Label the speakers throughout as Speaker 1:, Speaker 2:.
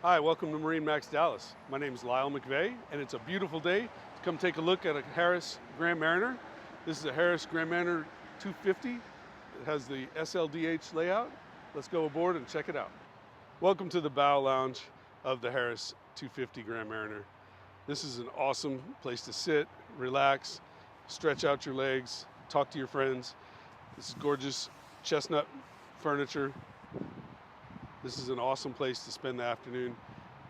Speaker 1: Hi, welcome to MarineMax Dallas. My name is Lyle McVeigh, and it's a beautiful day to come take a look at a Harris Grand Mariner. This is a Harris Grand Mariner 250. It has the SLDH layout. Let's go aboard and check it out. Welcome to the bow lounge of the Harris 250 Grand Mariner. This is an awesome place to sit, relax, stretch out your legs, talk to your friends. This is gorgeous chestnut furniture. This is an awesome place to spend the afternoon.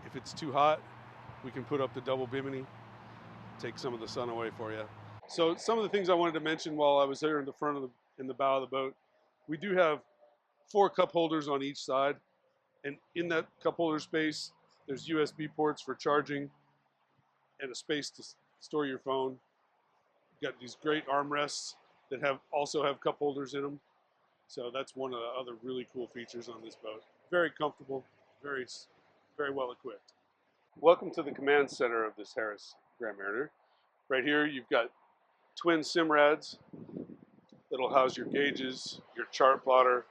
Speaker 1: If it's too hot, we can put up the Double Bimini, take some of the sun away for you. So some of the things I wanted to mention while I was there in the front of in the bow of the boat, we do have 4 cup holders on each side. And in that cup holder space, there's USB ports for charging and a space to store your phone. You've got these great armrests that also have cup holders in them. So that's one of the other really cool features on this boat. Very comfortable, very well equipped. Welcome to the command center of this Harris Grand Mariner. Right here you've got twin Simrads that'll house your gauges, your chart plotter,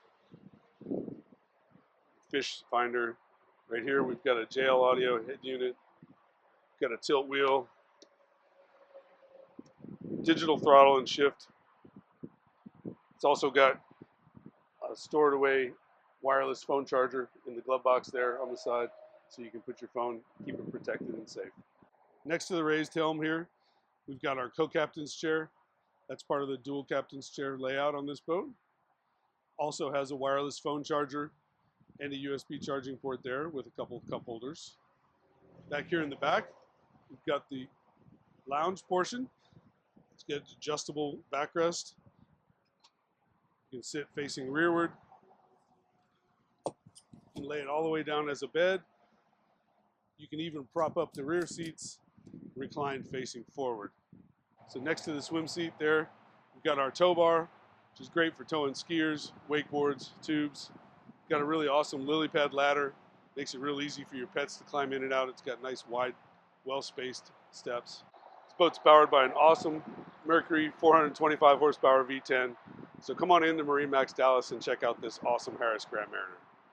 Speaker 1: fish finder. Right here we've got a JL audio head unit, got a tilt wheel, digital throttle and shift. It's also got a stored away wireless phone charger in the glove box there on the side, so you can put your phone, keep it protected and safe. Next to the raised helm here, we've got our co-captain's chair. That's part of the dual captain's chair layout on this boat. Also has a wireless phone charger and a USB charging port there with a couple of cup holders. Back here in the back, we've got the lounge portion. It's got adjustable backrest. You can sit facing rearward. You can lay it all the way down as a bed. You can even prop up the rear seats, recline facing forward. So next to the swim seat there, we've got our tow bar, which is great for towing skiers, wakeboards, tubes. Got a really awesome lily pad ladder. Makes it real easy for your pets to climb in and out. It's got nice, wide, well-spaced steps. This boat's powered by an awesome Mercury 425 horsepower V10. So come on in to MarineMax Dallas and check out this awesome Harris Grand Mariner.